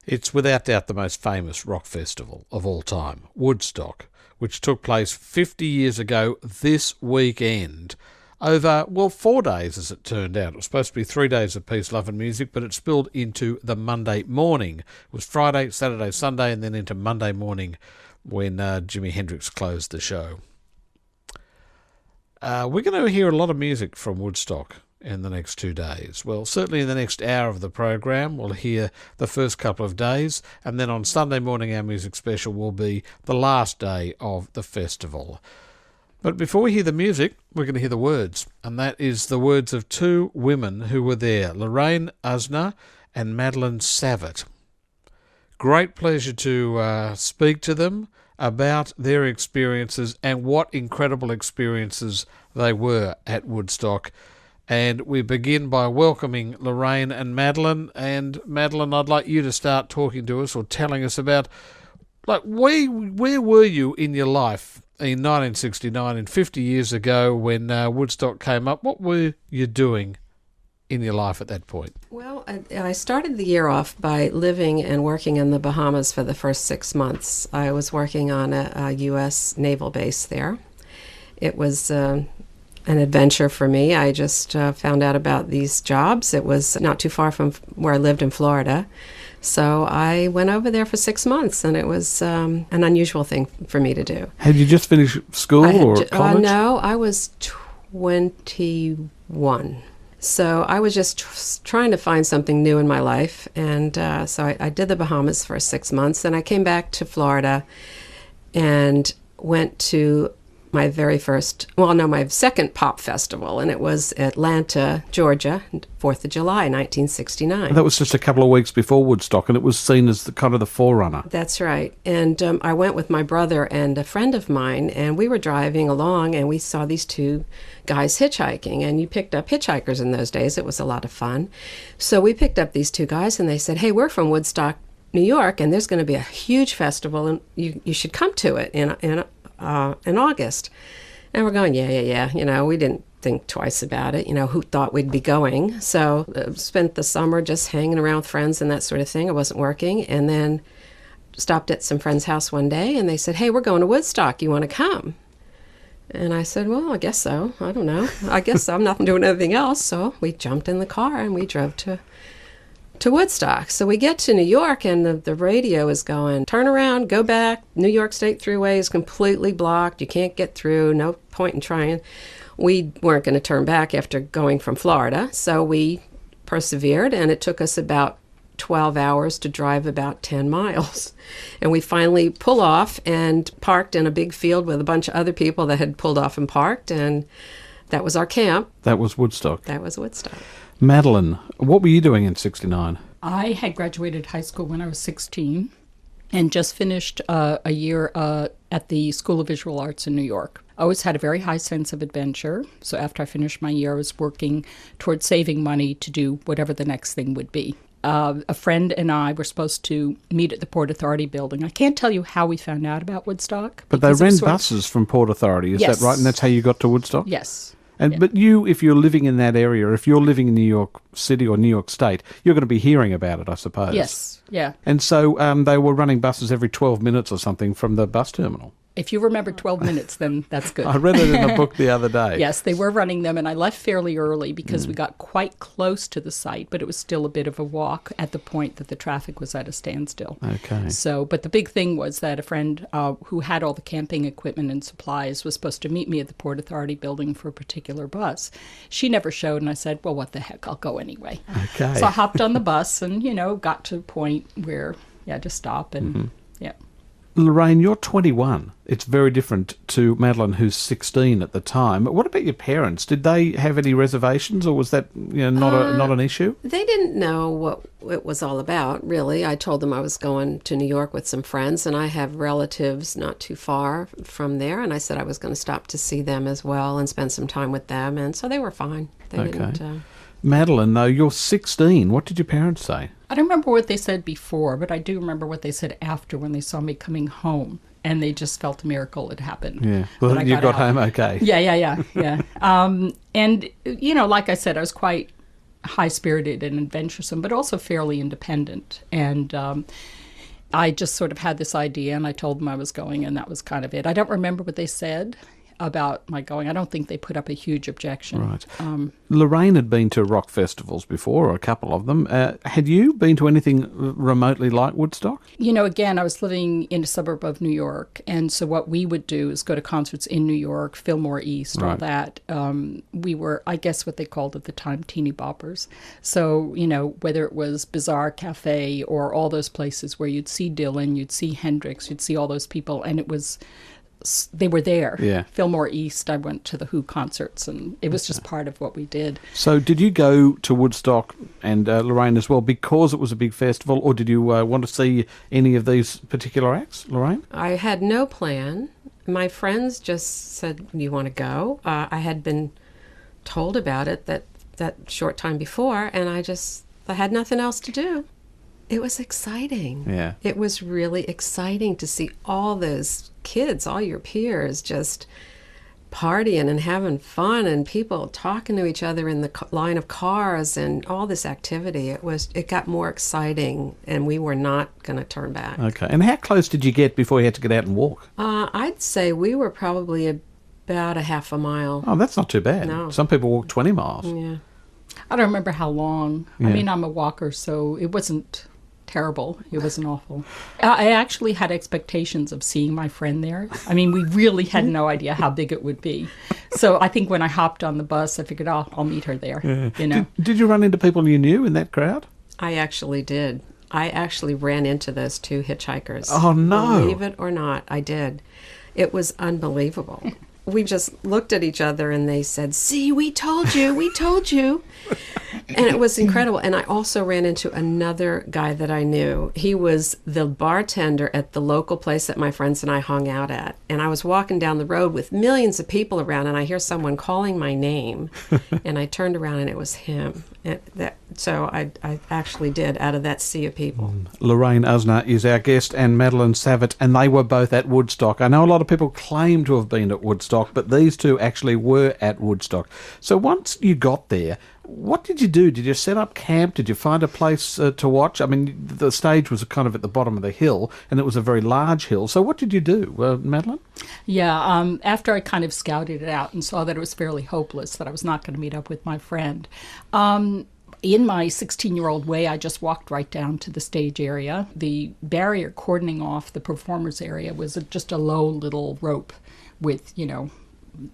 It's without doubt the most famous rock festival of all time, Woodstock, which took place 50 years ago this weekend over, 4 days as it turned out. It was supposed to be 3 days of peace, love and music, but it spilled into the Monday morning. It was Friday, Saturday, Sunday, and then into Monday morning when Jimi Hendrix closed the show. We're going to hear a lot of music from Woodstock in the next 2 days. Well, certainly in the next hour of the program, we'll hear the first couple of days, and then on Sunday morning, our music special will be the last day of the festival. But before we hear the music, we're going to hear the words, and that is the words of two women who were there, Lorraine Asna and Madeleine Savat. Great pleasure to speak to them about their experiences and what incredible experiences they were at Woodstock. And we begin by welcoming Lorraine and Madeleine. And Madeleine, I'd like you to start talking to us or telling us about, where were you in your life in 1969 and 50 years ago when Woodstock came up? What were you doing in your life at that point? Well, I started the year off by living and working in the Bahamas for the first 6 months. I was working on a U.S. naval base there. It was an adventure for me. I just found out about these jobs. It was not too far from where I lived in Florida. So I went over there for 6 months, and it was an unusual thing for me to do. Had you just finished school or college? No, I was 21. So I was just trying to find something new in my life. And so I did the Bahamas for 6 months. Then I came back to Florida and went to my second pop festival, and it was Atlanta, Georgia, 4th of July, 1969. That was just a couple of weeks before Woodstock, and it was seen as the kind of the forerunner. That's right. And I went with my brother and a friend of mine, and we were driving along, and we saw these two guys hitchhiking, and you picked up hitchhikers in those days. It was a lot of fun. So we picked up these two guys, and they said, "Hey, we're from Woodstock, New York, and there's going to be a huge festival, and you should come to it in August." And we're going, yeah. We didn't think twice about it. Who thought we'd be going? So spent the summer just hanging around with friends and that sort of thing. I wasn't working. And then stopped at some friend's house one day, and they said, "Hey, we're going to Woodstock. You want to come?" And I said, "Well, I guess so. I don't know. I guess I'm not doing anything else." So we jumped in the car, and we drove to Woodstock. So we get to New York, and the radio is going, "Turn around, go back. New York State Thruway is completely blocked. You can't get through. No point in trying." We weren't going to turn back after going from Florida, so we persevered, and it took us about 12 hours to drive about 10 miles. And we finally pull off and parked in a big field with a bunch of other people that had pulled off and parked, and that was our camp. That was Woodstock. That was Woodstock. Madeleine, what were you doing in 69? I had graduated high school when I was 16 and just finished a year at the School of Visual Arts in New York. I always had a very high sense of adventure, so after I finished my year, I was working towards saving money to do whatever the next thing would be. A friend and I were supposed to meet at the Port Authority building. I can't tell you how we found out about Woodstock. But they ran buses from Port Authority, is Yes. that right? And that's how you got to Woodstock? Yes. And Yeah. But you, if you're living in that area, if you're living in New York City or New York State, you're going to be hearing about it, I suppose. Yes, yeah. And so they were running buses every 12 minutes or something from the bus terminal. If you remember 12 minutes, then that's good. I read it in a book the other day. Yes, they were running them, and I left fairly early because we got quite close to the site, but it was still a bit of a walk at the point that the traffic was at a standstill. Okay. So, but the big thing was that a friend who had all the camping equipment and supplies was supposed to meet me at the Port Authority building for a particular bus. She never showed, and I said, "Well, what the heck, I'll go anyway." Okay. So I hopped on the bus and, got to the point where you had to stop and, yeah. Lorraine, you're 21. It's very different to Madeleine, who's 16 at the time. What about your parents? Did they have any reservations, or was that not an issue? They didn't know what it was all about, really. I told them I was going to New York with some friends, and I have relatives not too far from there, and I said I was going to stop to see them as well and spend some time with them, and so they were fine. They didn't. Madeleine, though, you're 16. What did your parents say? I don't remember what they said before, but I do remember what they said after when they saw me coming home, and they just felt a miracle had happened. Yeah, well, you got home okay. Yeah. And, like I said, I was quite high-spirited and adventuresome, but also fairly independent. And I just sort of had this idea, and I told them I was going, and that was kind of it. I don't remember what they said about my going. I don't think they put up a huge objection. Right. Lorraine had been to rock festivals before, or a couple of them. Had you been to anything remotely like Woodstock? Again, I was living in a suburb of New York, and so what we would do is go to concerts in New York, Fillmore East, all that. We were, I guess what they called at the time, teeny boppers. So, whether it was Bizarre Cafe or all those places where you'd see Dylan, you'd see Hendrix, you'd see all those people, and they were there. Yeah. Fillmore East, I went to the Who concerts, and it was just part of what we did. So did you go to Woodstock and Lorraine as well because it was a big festival, or did you want to see any of these particular acts, Lorraine? I had no plan. My friends just said, "You want to go?" I had been told about it that short time before, and I had nothing else to do. It was exciting. Yeah. It was really exciting to see all those kids, all your peers, just partying and having fun, and people talking to each other in the line of cars, and all this activity. It got more exciting, and we were not going to turn back. Okay. And how close did you get before you had to get out and walk? I'd say we were probably about a half a mile. Oh, that's not too bad. No. Some people walk 20 miles. Yeah. I don't remember how long. Yeah. I mean, I'm a walker, so it wasn't terrible. It wasn't awful. I actually had expectations of seeing my friend there. I mean, we really had no idea how big it would be. So I think when I hopped on the bus, I figured, I'll meet her there. Yeah. Did you run into people you knew in that crowd? I actually did. I actually ran into those two hitchhikers. Oh, no. Believe it or not, I did. It was unbelievable. We just looked at each other and they said, "See, we told you, we told you." And it was incredible. And I also ran into another guy that I knew. He was the bartender at the local place that my friends and I hung out at. And I was walking down the road with millions of people around, and I hear someone calling my name. And I turned around, and it was him. So I actually did, out of that sea of people. Lorraine Asna is our guest, and Madeline Savat, and they were both at Woodstock. I know a lot of people claim to have been at Woodstock, but these two actually were at Woodstock. So once you got there, what did you do? Did you set up camp? Did you find a place to watch? I mean, the stage was kind of at the bottom of the hill, and it was a very large hill. So what did you do, Madeline? Yeah, after I kind of scouted it out and saw that it was fairly hopeless, that I was not going to meet up with my friend, in my 16-year-old way, I just walked right down to the stage area. The barrier cordoning off the performers area was just a low little rope with,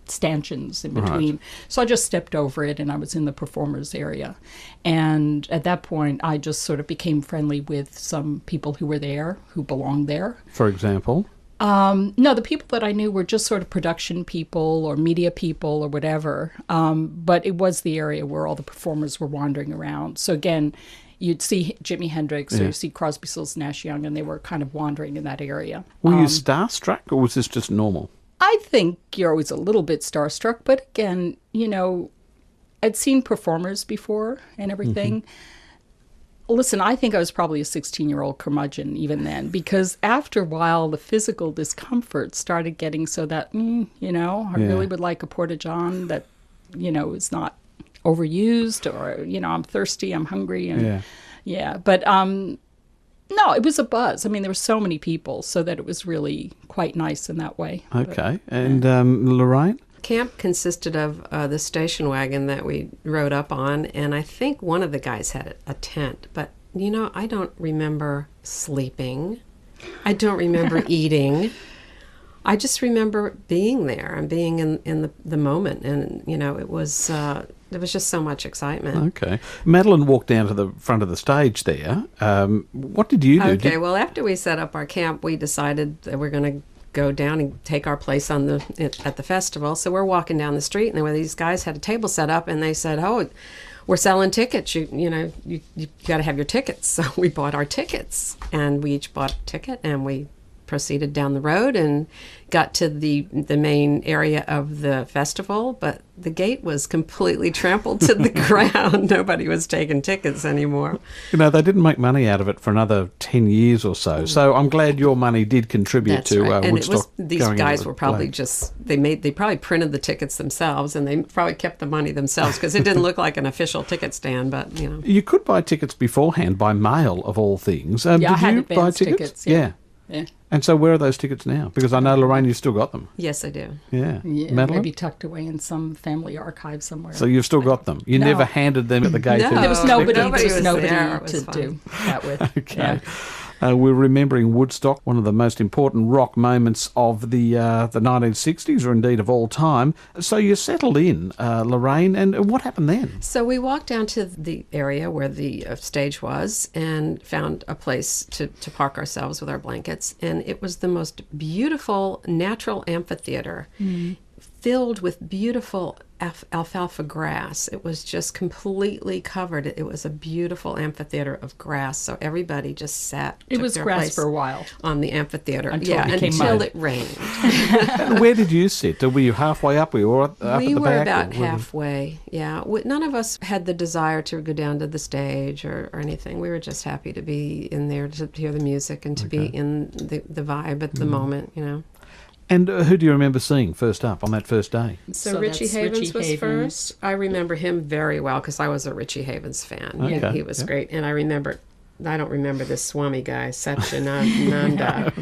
stanchions in between. Right. So I just stepped over it, and I was in the performers area. And at that point, I just sort of became friendly with some people who were there, who belonged there. For example? No, the people that I knew were just sort of production people or media people or whatever. But it was the area where all the performers were wandering around. So again, you'd see Jimi Hendrix or you'd see Crosby, Stills, Nash Young, and they were kind of wandering in that area. Were you starstruck, or was this just normal? I think you're always a little bit starstruck, but again, I'd seen performers before and everything. Mm-hmm. Listen, I think I was probably a 16-year-old curmudgeon even then, because after a while, the physical discomfort started getting so that, I really would like a Porta-John that, is not overused, or, I'm thirsty, I'm hungry. And, but no, it was a buzz. I mean, there were so many people, so that it was really quite nice in that way. Okay. And Lorraine? Camp consisted of the station wagon that we rode up on, and I think one of the guys had a tent. But, I don't remember sleeping. I don't remember eating. I just remember being there and being in the moment, and, it was... There was just so much excitement. Okay. Madeleine walked down to the front of the stage there. What did you do? Okay, well, after we set up our camp, we decided that we're going to go down and take our place at the festival. So we're walking down the street, and there were these guys had a table set up, and they said, "Oh, we're selling tickets. You got to have your tickets." So we bought our tickets, and we each bought a ticket, and we proceeded down the road and got to the main area of the festival, but the gate was completely trampled to the ground. Nobody was taking tickets anymore. You know, they didn't make money out of it for another 10 years or so. So I'm glad your money did contribute That's to right. And Woodstock. These guys were probably just, they probably printed the tickets themselves, and they probably kept the money themselves, because it didn't look like an official ticket stand, but, you know. You could buy tickets beforehand by mail, of all things. Did I had you buy advance tickets? Yeah. And so where are those tickets now? Because I know, Lorraine, you still got them. Yes, I do. Yeah. Madeleine? Maybe tucked away in some family archive somewhere. So you've still got them. You No. never handed them at the gate. No. There was nobody, Nobody was nobody there. It was to fun. do that with. Okay. Yeah. We're remembering Woodstock, one of the most important rock moments of the 1960s, or indeed of all time. So you settled in, Lorraine, and what happened then? So we walked down to the area where the stage was and found a place to park ourselves with our blankets. And it was the most beautiful natural amphitheater, filled with beautiful alfalfa grass. It was just completely covered. It was a beautiful amphitheater of grass. So everybody just sat. It was grass for a while. On the amphitheater. Until it became until mud. it rained. Where did you sit? Were you halfway up? Were you up at We the were back? about or were you- halfway, yeah. None of us had the desire to go down to the stage or anything. We were just happy to be in there to hear the music and to be in the vibe at the moment, you know. And who do you remember seeing first up on that first day? So, So Richie that's Havens Richie was Havens. first. I remember him very well because I was a Richie Havens fan. Okay. He was great. And I don't remember this Swami guy, Satchidananda.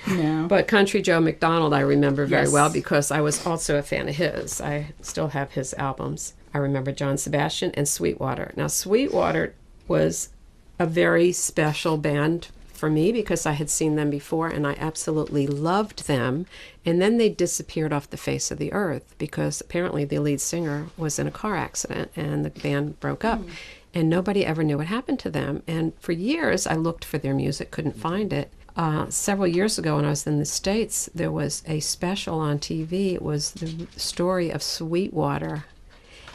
No. But Country Joe McDonald I remember very Yes. well because I was also a fan of his. I still have his albums. I remember John Sebastian and Sweetwater. Now, Sweetwater was a very special band for me because I had seen them before and I absolutely loved them. And then they disappeared off the face of the earth because apparently the lead singer was in a car accident and the band broke up. And nobody ever knew what happened to them. And for years, I looked for their music, couldn't find it. Several years ago when I was in the States, there was a special on TV. It was the story of Sweetwater.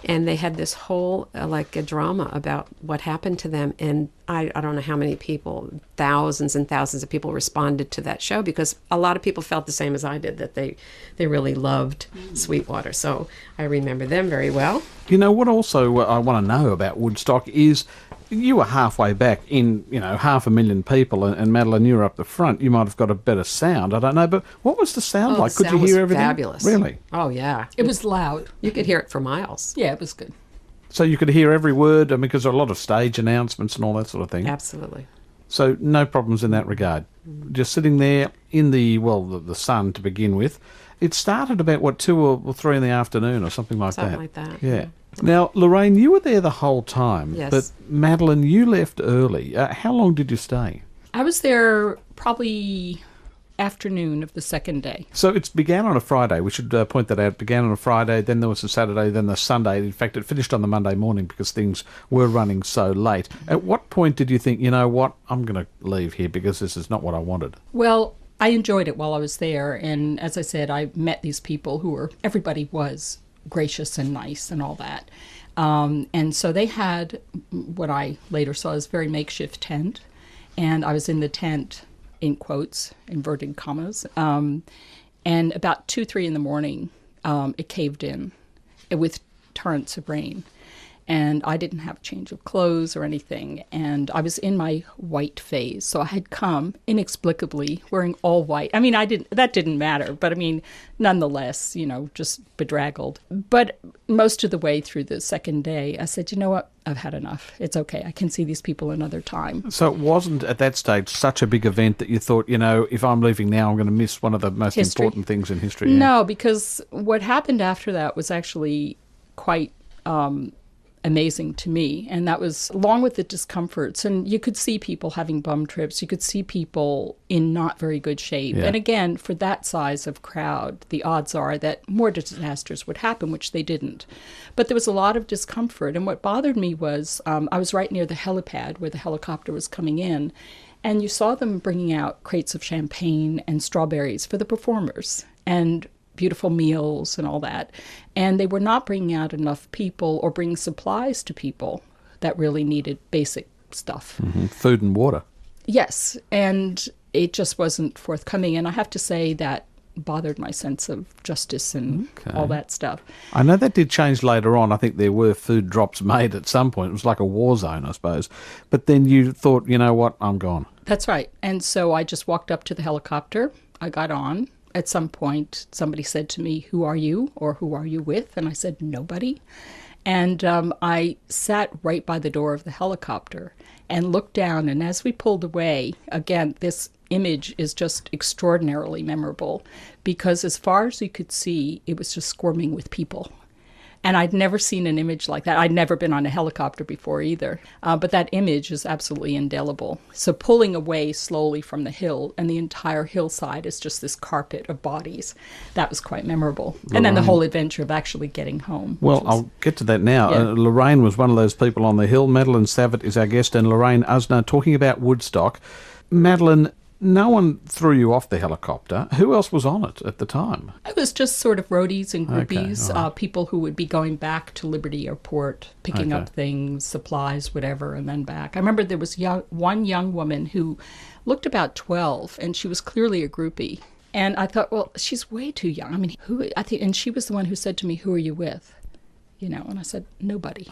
And they had this whole, like a drama about what happened to them. And I don't know how many people, thousands and thousands of people responded to that show because a lot of people felt the same as I did, that they really loved Sweetwater. So I remember them very well. You know, what also I want to know about Woodstock is you were halfway back in, 500,000 people, and Madeleine, you were up the front. You might have got a better sound. I don't know, but what was the sound like? The Could sound you hear was everything? fabulous. Really? Oh, yeah. It was loud. You could hear it for miles. Yeah, it was good. So you could hear every word, because there are a lot of stage announcements and all that sort of thing. Absolutely. So no problems in that regard. Just sitting there in the sun to begin with. It started about, 2 or 3 in the afternoon or something like that. Something like that. Yeah. Now, Lorraine, you were there the whole time. Yes. But Madeleine, you left early. How long did you stay? I was there probably afternoon of the second day. So it began on a Friday. We should point that out. It began on a Friday, then there was a Saturday, then the Sunday. In fact, it finished on the Monday morning because things were running so late. At what point did you think, you know what, I'm going to leave here because this is not what I wanted? Well, I enjoyed it while I was there. And as I said, I met these people everybody was gracious and nice and all that. And so they had what I later saw as very makeshift tent. And I was in the tent, in quotes, inverted commas. And about 2, 3 in the morning, it caved in with torrents of rain. And I didn't have a change of clothes or anything. And I was in my white phase. So I had come inexplicably wearing all white. I mean, that didn't matter. But I mean, nonetheless, just bedraggled. But most of the way through the second day, I said, you know what? I've had enough. It's okay. I can see these people another time. So it wasn't at that stage such a big event that you thought, if I'm leaving now, I'm going to miss one of the most important things in history. Yeah. No, because what happened after that was actually quite amazing to me. And that was along with the discomforts. And you could see people having bum trips. You could see people in not very good shape. Yeah. And again, for that size of crowd, the odds are that more disasters would happen, which they didn't. But there was a lot of discomfort. And what bothered me was I was right near the helipad where the helicopter was coming in. And you saw them bringing out crates of champagne and strawberries for the performers. And beautiful meals and all that. And they were not bringing out enough people or bringing supplies to people that really needed basic stuff. Mm-hmm. Food and water. Yes. And it just wasn't forthcoming. And I have to say that bothered my sense of justice and all that stuff. I know that did change later on. I think there were food drops made at some point. It was like a war zone, I suppose. But then you thought, you know what, I'm gone. That's right. And so I just walked up to the helicopter. I got on. At some point, somebody said to me, "Who are you?" or "Who are you with?" And I said, "Nobody." And I sat right by the door of the helicopter and looked down. And as we pulled away, again, this image is just extraordinarily memorable because as far as you could see, it was just squirming with people. And I'd never seen an image like that. I'd never been on a helicopter before either. But that image is absolutely indelible. So pulling away slowly from the hill, and the entire hillside is just this carpet of bodies. That was quite memorable. Lorraine. And then the whole adventure of actually getting home. Well, I'll get to that now. Yeah. Lorraine was one of those people on the hill. Madeleine Savat is our guest, and Lorraine Asna talking about Woodstock. Madeleine, no one threw you off the helicopter. Who else was on it at the time? It was just sort of roadies and groupies, right. People who would be going back to Liberty Airport, picking up things, supplies, whatever, and then back. I remember there was one young woman who looked about 12, and she was clearly a groupie. And I thought, well, she's way too young. I mean, and she was the one who said to me, "Who are you with?" And I said, "Nobody."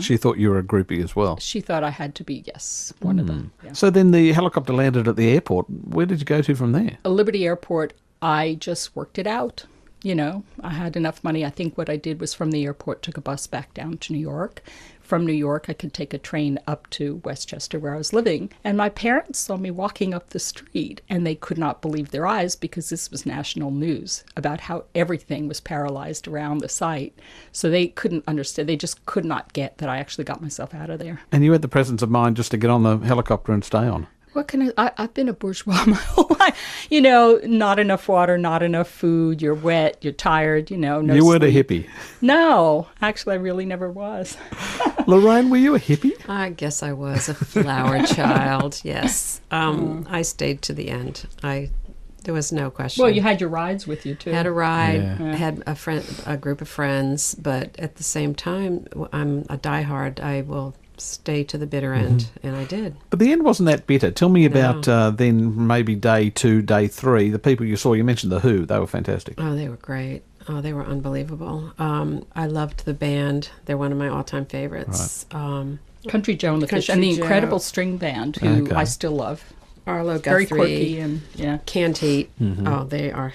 She thought you were a groupie as well. She thought I had to be, yes, one of them. Yeah. So then the helicopter landed at the airport. Where did you go to from there? Liberty Airport, I just worked it out. I had enough money. I think what I did was from the airport, took a bus back down to New York. From New York, I could take a train up to Westchester where I was living. And my parents saw me walking up the street, and they could not believe their eyes because this was national news about how everything was paralyzed around the site. So they couldn't understand. They just could not get that I actually got myself out of there. And you had the presence of mind just to get on the helicopter and stay on? What can I've been a bourgeois my whole life. Not enough water, not enough food, you're wet, you're tired, no You weren't sleep. a hippie? No, actually I really never was. Lorraine, were you a hippie? I guess I was a flower child, yes. I stayed to the end. There was no question. Well, you had your rides with you too. Had a ride, Yeah. had a group of friends, but at the same time, I'm a diehard. I will stay to the bitter end, and I did. But the end wasn't that bitter. Tell me about then maybe day 2, day 3, the people you saw. You mentioned The Who. They were fantastic. Oh, they were great. Oh, they were unbelievable. I loved the band. They're one of my all-time favorites. Right. Country Joe and the Fish, Country and the Joe. incredible string band, who I still love. Arlo Guthrie. Very quirky and Canteet. Oh, they are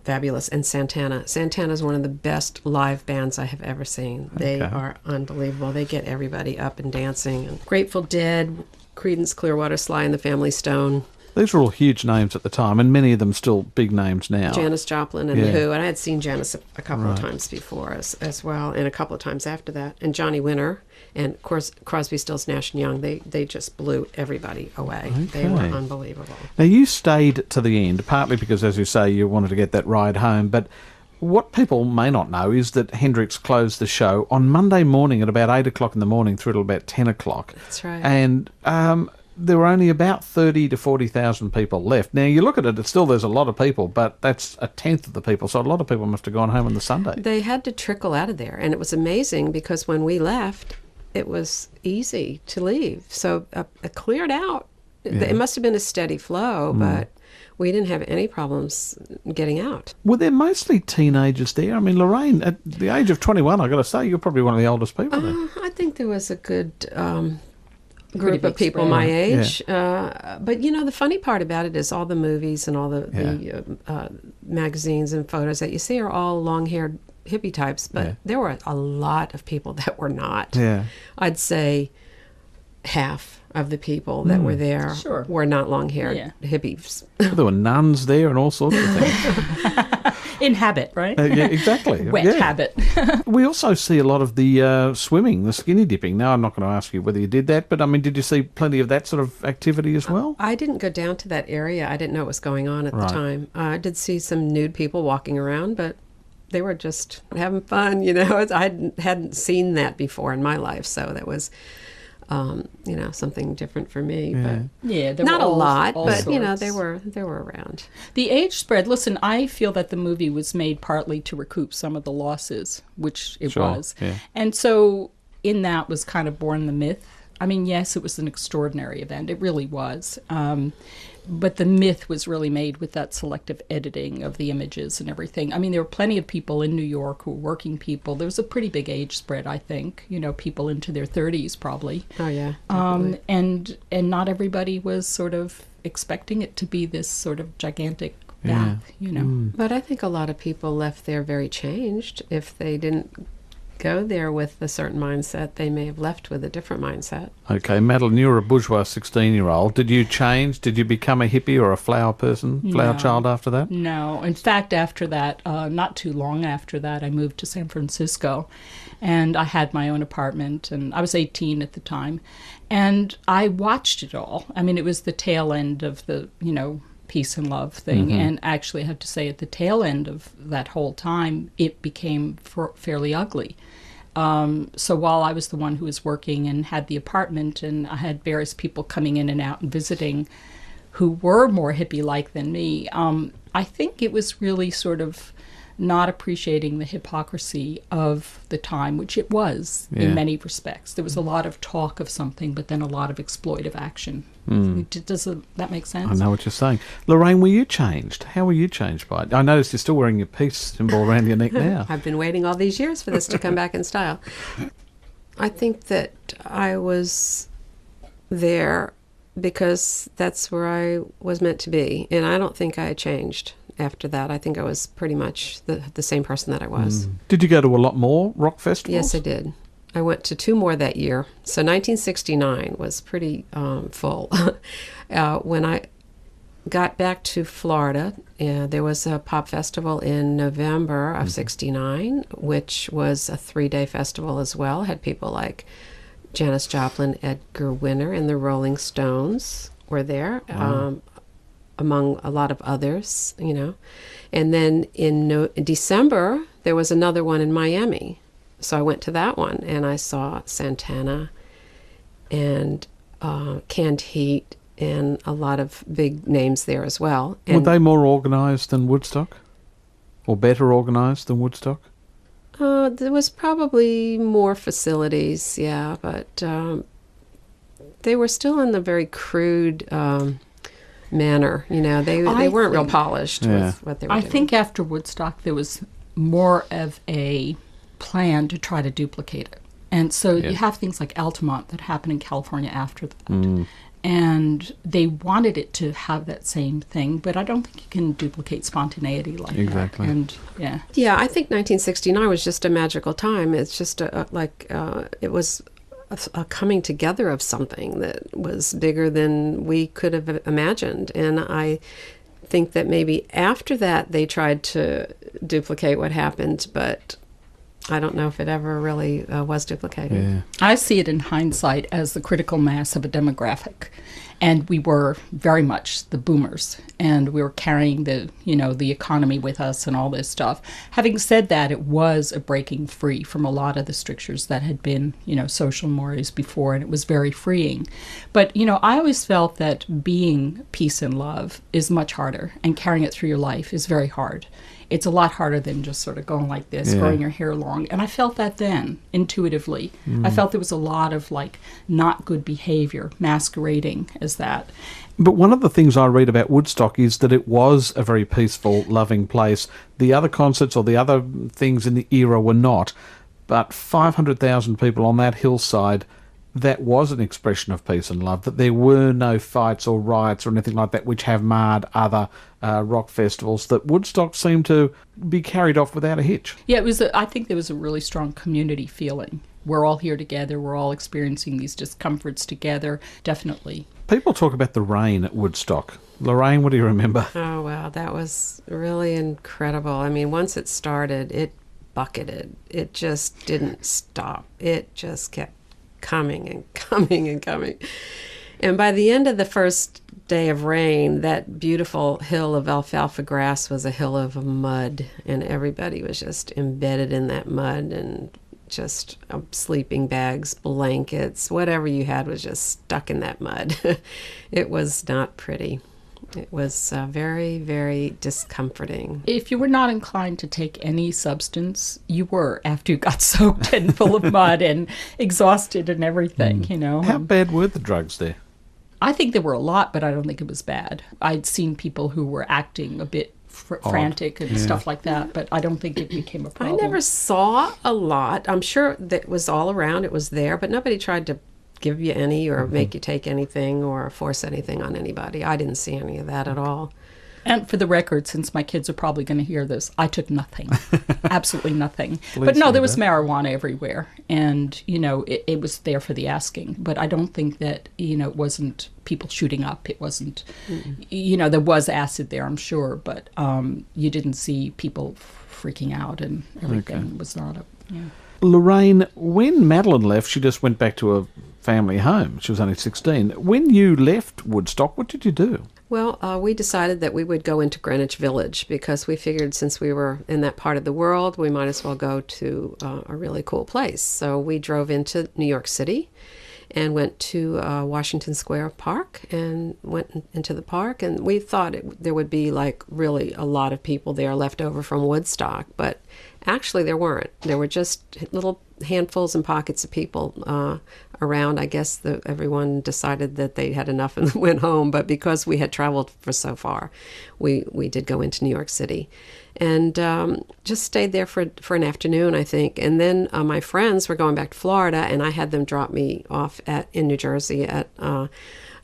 fabulous. And Santana. Santana's one of the best live bands I have ever seen. They are unbelievable. They get everybody up and dancing. And Grateful Dead, Creedence Clearwater, Sly and the Family Stone. These were all huge names at the time, and many of them still big names now. Janis Joplin and The Who. And I had seen Janis a couple of times before as well, and a couple of times after that. And Johnny Winter. And, of course, Crosby, Stills, Nash & Young, they just blew everybody away. They were unbelievable. Now, you stayed to the end, partly because, as you say, you wanted to get that ride home, but what people may not know is that Hendrix closed the show on Monday morning at about 8 o'clock in the morning through till about 10 o'clock. That's right. And there were only about 30 to 40,000 people left. Now, you look at it, there's a lot of people, but that's a tenth of the people, so a lot of people must have gone home on the Sunday. They had to trickle out of there, and it was amazing because when we left, it was easy to leave. So it cleared out. Yeah. It must have been a steady flow, but we didn't have any problems getting out. Were there mostly teenagers there? I mean, Lorraine, at the age of 21, I've got to say, you're probably one of the oldest people there. I think there was a good group of people my age. Yeah. But, the funny part about it is all the movies and all the magazines and photos that you see are all long-haired hippie types, but there were a lot of people that were not. Yeah. I'd say half of the people that were there were not long-haired hippies. There were nuns there and all sorts of things. In habit, right? Yeah, exactly. Wet habit. We also see a lot of the swimming, the skinny dipping. Now, I'm not going to ask you whether you did that, but I mean, did you see plenty of that sort of activity as well? I didn't go down to that area. I didn't know what was going on at the time. I did see some nude people walking around, but they were just having fun, I hadn't seen that before in my life, so that was, something different for me. But there not were a lot, but sorts. they were around. The age spread. Listen, I feel that the movie was made partly to recoup some of the losses, which it was, and so in that was kind of born the myth I mean, yes, it was an extraordinary event. It really was. But the myth was really made with that selective editing of the images and everything. I mean, there were plenty of people in New York who were working people. There was a pretty big age spread, I think. You know, people into their 30s probably. Oh, yeah. And not everybody was sort of expecting it to be this sort of gigantic bath, you know. But I think a lot of people left there very changed. If they didn't go there with a certain mindset, they may have left with a different mindset. Okay, Madeleine, you were a bourgeois 16-year-old. Did you change? Did you become a hippie or a flower person, flower child after that? No. In fact, after that, not too long after that, I moved to San Francisco, and I had my own apartment, and I was 18 at the time, and I watched it all. I mean, it was the tail end of the, you know, peace and love thing, and actually I have to say at the tail end of that whole time it became fairly ugly. So while I was the one who was working and had the apartment, and I had various people coming in and out and visiting who were more hippie-like than me, I think it was really sort of not appreciating the hypocrisy of the time, which it was in many respects. There was a lot of talk of something, but then a lot of exploitive action. Does that make sense? I know what you're saying. Lorraine, were you changed? How were you changed by it? I noticed you're still wearing your peace symbol around your neck now. I've been waiting all these years for this to come back in style. I think that I was there because that's where I was meant to be, and I don't think I changed. After that, I think I was pretty much the same person that I was. Did you go to a lot more rock festivals? Yes, I did. I went to 2 more that year. So 1969 was pretty full. When I got back to Florida, there was a pop festival in November of 69, which was a 3-day festival as well. Had people like Janis Joplin, Edgar Winter, and the Rolling Stones were there. Wow. Among a lot of others, you know. And then in December, there was another one in Miami. So I went to that one, and I saw Santana and Canned Heat and a lot of big names there as well. And were they more organised than Woodstock? Or better organised than Woodstock? There was probably more facilities, yeah, but they were still in the very crude manner, you know. They weren't real polished with what they were doing. I think after Woodstock there was more of a plan to try to duplicate it. And so you have things like Altamont that happened in California after that. And they wanted it to have that same thing, but I don't think you can duplicate spontaneity like that. And yeah, I think 1969 was just a magical time. It's just it was a coming together of something that was bigger than we could have imagined. And I think that maybe after that they tried to duplicate what happened, but I don't know if it ever really was duplicated. Yeah. I see it in hindsight as the critical mass of a demographic. And we were very much the boomers, and we were carrying the economy with us and all this stuff. Having said that, it was a breaking free from a lot of the strictures that had been, social mores before, and it was very freeing. But, I always felt that being peace and love is much harder, and carrying it through your life is very hard. It's a lot harder than just sort of going like this, growing your hair long. And I felt that then, intuitively. I felt there was a lot of, not good behavior masquerading as that. But one of the things I read about Woodstock is that it was a very peaceful, loving place. The other concerts or the other things in the era were not. But 500,000 people on that hillside, that was an expression of peace and love, that there were no fights or riots or anything like that which have marred other rock festivals, that Woodstock seemed to be carried off without a hitch. Yeah, I think there was a really strong community feeling. We're all here together, we're all experiencing these discomforts together, definitely. People talk about the rain at Woodstock. Lorraine, what do you remember? Oh, wow, that was really incredible. I mean, once it started, it bucketed. It just didn't stop. It just kept coming and coming and coming. And by the end of the first day of rain, that beautiful hill of alfalfa grass was a hill of mud, and everybody was just embedded in that mud, and just sleeping bags, blankets, whatever you had was just stuck in that mud. It was not pretty. It was very, very discomforting. If you were not inclined to take any substance, you were after you got soaked and full of mud and exhausted and everything, you know. How bad were the drugs there? I think there were a lot, but I don't think it was bad. I'd seen people who were acting a bit frantic and stuff like that, but I don't think it became a problem. I never saw a lot. I'm sure that was all around. It was there, but nobody tried to give you any or make you take anything or force anything on anybody. I didn't see any of that at all. And for the record, since my kids are probably going to hear this, I took nothing. Absolutely nothing. But no, there was marijuana everywhere. And, you know, it was there for the asking. But I don't think that, you know, it wasn't people shooting up. It wasn't, you know, there was acid there, I'm sure. But you didn't see people freaking out and everything. It was not a, Lorraine, when Madeleine left, she just went back to a family home. She was only 16. When you left Woodstock, what did you do? Well, we decided that we would go into Greenwich Village because we figured since we were in that part of the world, we might as well go to a really cool place. So we drove into New York City and went to Washington Square Park and went into the park. And we thought there would be like really a lot of people there left over from Woodstock, but actually there weren't. There were just little handfuls and pockets of people around. I guess everyone decided that they had enough and went home, but because we had traveled for so far, we did go into New York City and just stayed there for an afternoon, I think. And then my friends were going back to Florida, and I had them drop me off in New Jersey at a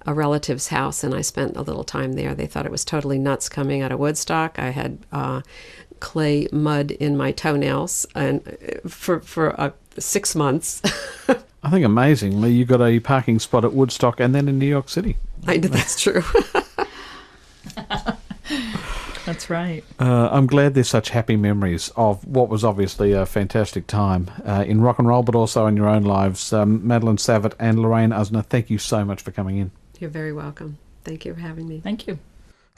relative's house, and I spent a little time there. They thought it was totally nuts coming out of Woodstock. I had clay mud in my toenails and for 6 months. I think amazingly, you got a parking spot at Woodstock and then in New York City. That's true. That's right. I'm glad there's such happy memories of what was obviously a fantastic time in rock and roll, but also in your own lives. Madeline, Savat and Lorraine, Asna, thank you so much for coming in. You're very welcome. Thank you for having me. Thank you.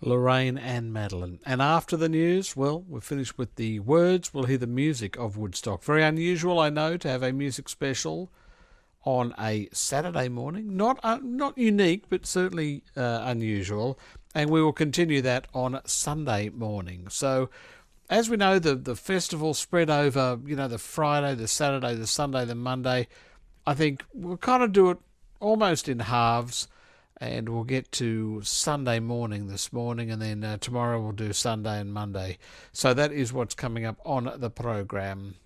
Lorraine and Madeleine. And after the news, well, we're finished with the words. We'll hear the music of Woodstock. Very unusual, I know, to have a music special on a Saturday morning. Not unique, but certainly unusual. And we will continue that on Sunday morning. So, as we know, the festival spread over, you know, the Friday, the Saturday, the Sunday, the Monday. I think we'll kind of do it almost in halves. And we'll get to Sunday morning this morning, and then tomorrow we'll do Sunday and Monday. So that is what's coming up on the program.